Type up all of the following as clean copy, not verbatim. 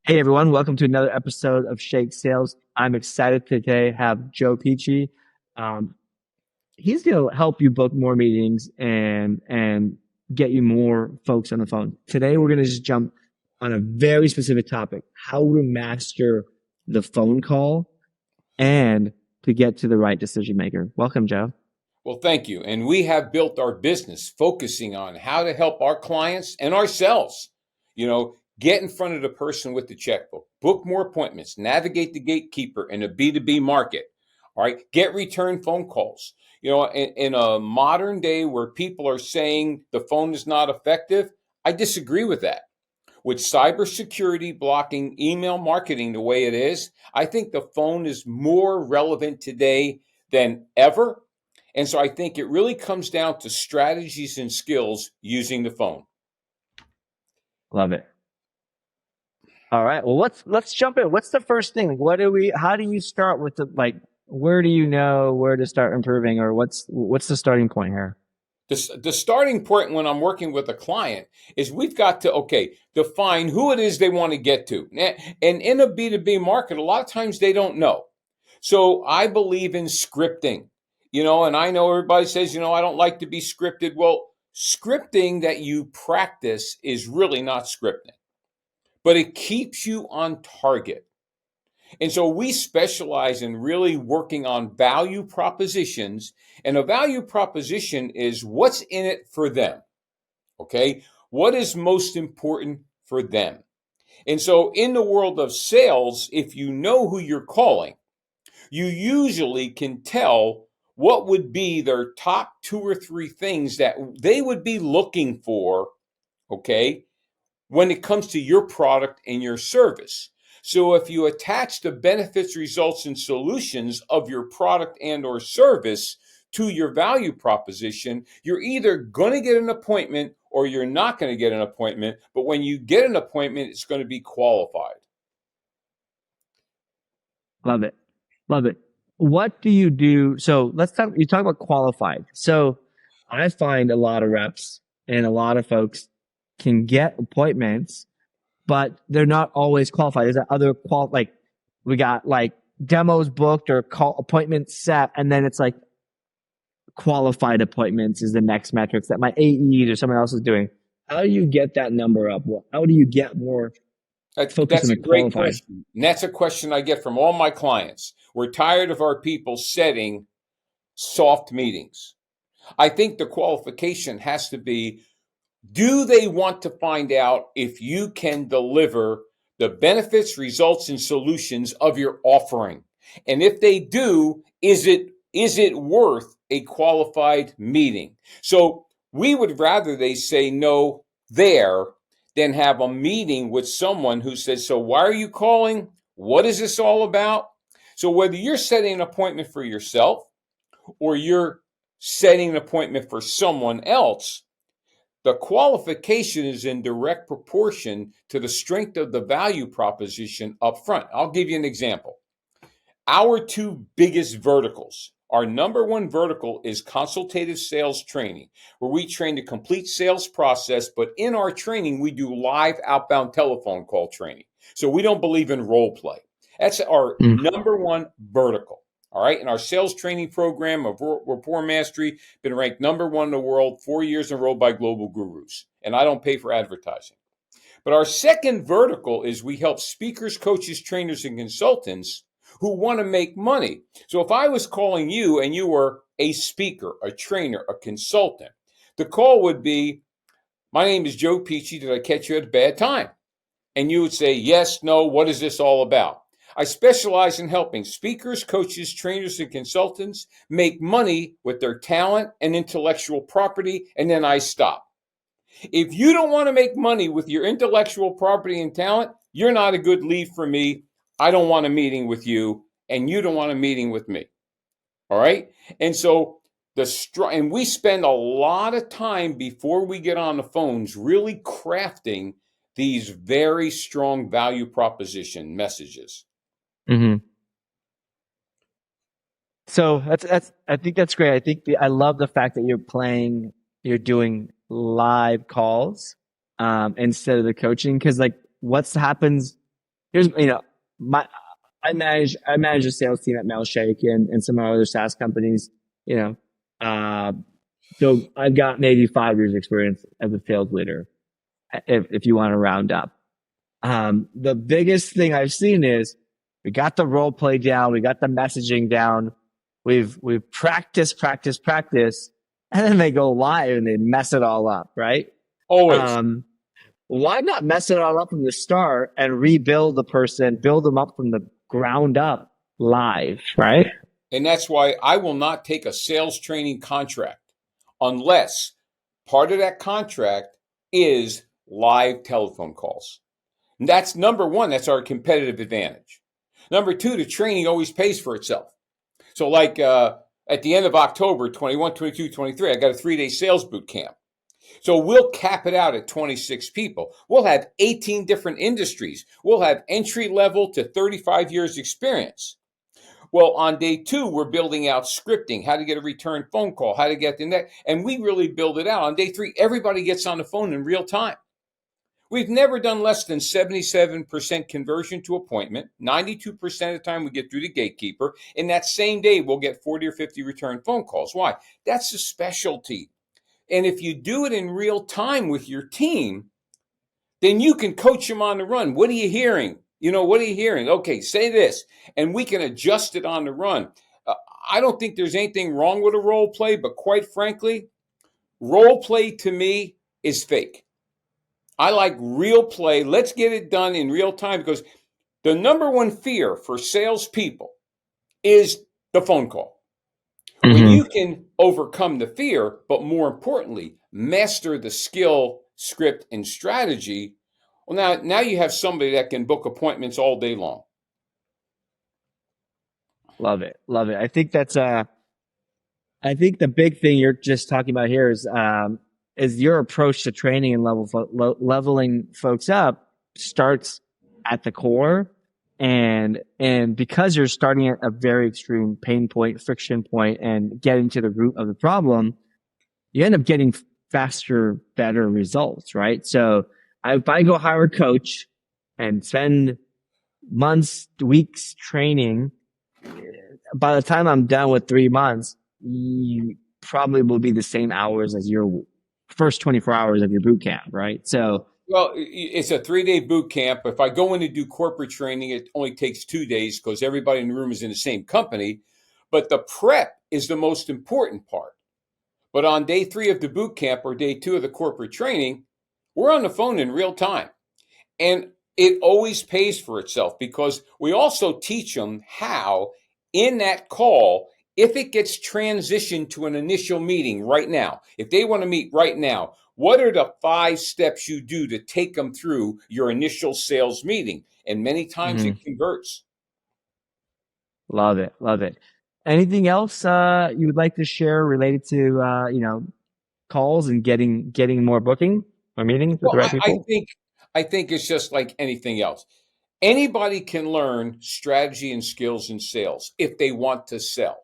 Hey everyone, welcome to another episode of Shake Sales. I'm excited to today have Joe Pici. Um, he's going to help you book more meetings and get you more folks on the phone. Today we're going to just jump on a very specific topic: how to master the phone call and to get to the right decision maker. Welcome, Joe. Well, thank you. And we have built our business focusing on how to help our clients and ourselves, get in front of the person with the checkbook, book more appointments, navigate the gatekeeper in a B2B market. All right. Get return phone calls. In a modern day where people are saying the phone is not effective, I disagree with that. With cybersecurity blocking email marketing the way it is, I think the phone is more relevant today than ever. And so I think it really comes down to strategies and skills using the phone. Love it. All right. Well, let's jump in. What's the first thing? How do you start with where do you know where to start improving, or what's the starting point here? The starting point when I'm working with a client is we've got to, define who it is they want to get to. And in a B2B market, a lot of times they don't know. So I believe in scripting, and I know everybody says, I don't like to be scripted. Well, scripting that you practice is really not scripting, but it keeps you on target. And so we specialize in really working on value propositions. And a value proposition is what's in it for them. Okay. What is most important for them? And so in the world of sales, if you know who you're calling, you usually can tell what would be their top 2 or 3 things that they would be looking for, when it comes to your product and your service. So if you attach the benefits, results, and solutions of your product and or service to your value proposition, you're either going to get an appointment or you're not going to get an appointment. But when you get an appointment, it's going to be qualified. Love it. Love it. What do you do? So you talk about qualified. So I find a lot of reps and a lot of folks can get appointments, but they're not always qualified. There's other we got demos booked or appointments set, and then it's qualified appointments is the next metrics that my AEs or someone else is doing. How do you get that number up? How do you get more focus on the qualified? That's a great question. And that's a question I get from all my clients. We're tired of our people setting soft meetings. I think the qualification has to be, do they want to find out if you can deliver the benefits, results, and solutions of your offering? And if they do, is it worth a qualified meeting? So we would rather they say no there than have a meeting with someone who says, so why are you calling? What is this all about? So whether you're setting an appointment for yourself or you're setting an appointment for someone else, the qualification is in direct proportion to the strength of the value proposition up front. I'll give you an example. Our 2 biggest verticals. Our number 1 vertical is consultative sales training, where we train the complete sales process, but in our training, we do live outbound telephone call training. So we don't believe in role play. That's our number 1 vertical. All right. And our sales training program of Rapport Mastery been ranked number 1 in the world 4 years in a row by global gurus. And I don't pay for advertising. But our second vertical is we help speakers, coaches, trainers, and consultants who want to make money. So if I was calling you and you were a speaker, a trainer, a consultant, the call would be, my name is Joe Pici. Did I catch you at a bad time? And you would say, yes, no, what is this all about? I specialize in helping speakers, coaches, trainers, and consultants make money with their talent and intellectual property, and then I stop. If you don't want to make money with your intellectual property and talent, you're not a good lead for me. I don't want a meeting with you, and you don't want a meeting with me. All right? And so and we spend a lot of time before we get on the phones really crafting these very strong value proposition messages. Mm-hmm. So I think that's great. I love the fact that you're doing live calls, instead of the coaching. Cause like what's happens, here's, my, I manage a sales team at Mailshake and some other SaaS companies, you know, uh, so I've got maybe 5 years experience as a sales leader, if you want to round up. The biggest thing I've seen is we got the role play down. We got the messaging down. We've practiced, and then they go live and they mess it all up, right? Always. Um, why not mess it all up from the start and rebuild the person, build them up from the ground up live, right? And that's why I will not take a sales training contract unless part of that contract is live telephone calls. And that's number one. That's our competitive advantage. Number two, the training always pays for itself. So like at the end of October, 21, 22, 23, I got a 3-day sales boot camp. So we'll cap it out at 26 people. We'll have 18 different industries. We'll have entry level to 35 years experience. Well, on day 2, we're building out scripting, how to get a return phone call, how to get the next, and we really build it out. On day 3, everybody gets on the phone in real time. We've never done less than 77% conversion to appointment. 92% of the time we get through the gatekeeper. In that same day, we'll get 40 or 50 return phone calls. Why? That's a specialty. And if you do it in real time with your team, then you can coach them on the run. What are you hearing? What are you hearing? Okay, say this, and we can adjust it on the run. I don't think there's anything wrong with a role play, but quite frankly, role play to me is fake. I like real play. Let's get it done in real time, because the number one fear for salespeople is the phone call. When you can overcome the fear, but more importantly, master the skill, script, and strategy, well, now you have somebody that can book appointments all day long. Love it. Love it. I think I think the big thing you're just talking about here is your approach to training and leveling folks up starts at the core. And because you're starting at a very extreme pain point, friction point, and getting to the root of the problem, you end up getting faster, better results, right? So if I go hire a coach and spend months, weeks training, by the time I'm done with 3 months, you probably will be the same hours as your first 24 hours of your boot camp, right? So, well, it's a 3-day boot camp. If I go in to do corporate training, it only takes 2 days because everybody in the room is in the same company. But the prep is the most important part. But on day 3 of the boot camp or day 2 of the corporate training, we're on the phone in real time. And it always pays for itself, because we also teach them how, in that call, if it gets transitioned to an initial meeting right now, if they want to meet right now, what are the 5 steps you do to take them through your initial sales meeting? And many times it converts. Love it. Love it. Anything else you would like to share related to calls and getting more booking or meetings with the right people? I think it's just like anything else. Anybody can learn strategy and skills in sales if they want to sell.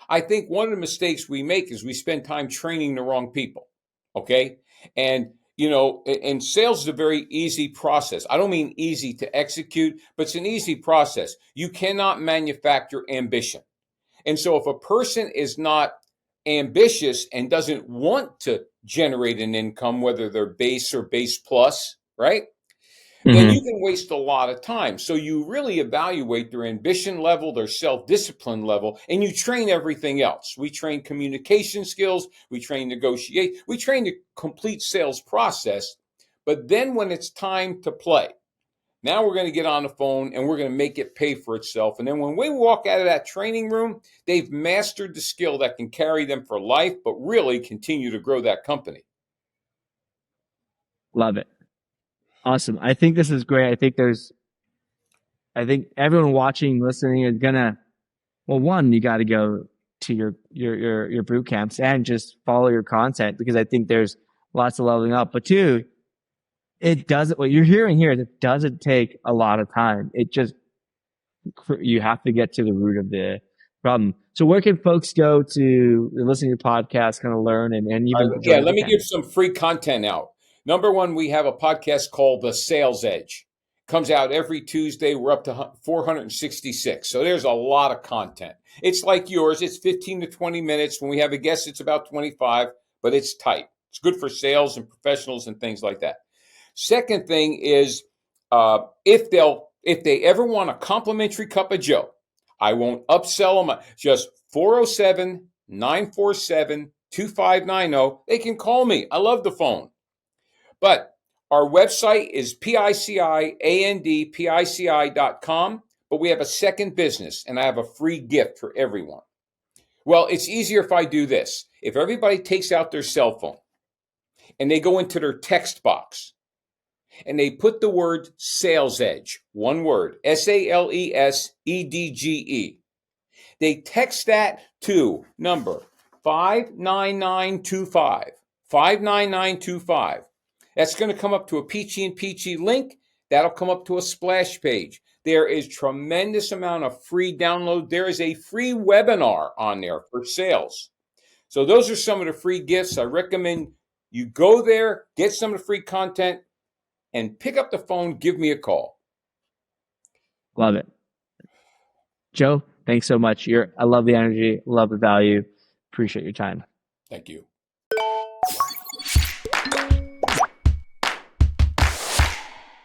I think one of the mistakes we make is we spend time training the wrong people. Okay. And, and sales is a very easy process. I don't mean easy to execute, but it's an easy process. You cannot manufacture ambition. And so if a person is not ambitious and doesn't want to generate an income, whether they're base or base plus, right? Then you can waste a lot of time. So you really evaluate their ambition level, their self-discipline level, and you train everything else. We train communication skills, we train negotiate, we train the complete sales process. But then when it's time to play, now we're going to get on the phone and we're going to make it pay for itself. And then when we walk out of that training room, they've mastered the skill that can carry them for life, but really continue to grow that company. Love it. Awesome. I think this is great. I think everyone watching, listening is gonna, well, one, you got to go to your boot camps and just follow your content, because I think there's lots of leveling up. But two, what you're hearing here is it doesn't take a lot of time. You have to get to the root Problem. So where can folks go to listen to your podcast, kind of learn and even Yeah, join a let boot me camp? give some free content out. Number one, we have a podcast called The Sales Edge. Comes out every Tuesday. We're up to 466. So there's a lot of content. It's like yours. It's 15 to 20 minutes. When we have a guest, it's about 25, but it's tight. It's good for sales and professionals and things like that. Second thing is if they ever want a complimentary cup of Joe, I won't upsell them. Just 407-947-2590. They can call me. I love the phone. But our website is PICIANDPICI.com. But we have a second business, and I have a free gift for everyone. Well, it's easier if I do this. If everybody takes out their cell phone and they go into their text box and they put the word Sales Edge, one word, SALESEDGE. They text that to number 59925. 59925. That's going to come up to a Peachy and Peachy link. That'll come up to a splash page. There is tremendous amount of free download. There is a free webinar on there for sales. So those are some of the free gifts. I recommend you go there, get some of the free content, and pick up the phone, give me a call. Love it. Joe, thanks so much. I love the energy, love the value. Appreciate your time. Thank you.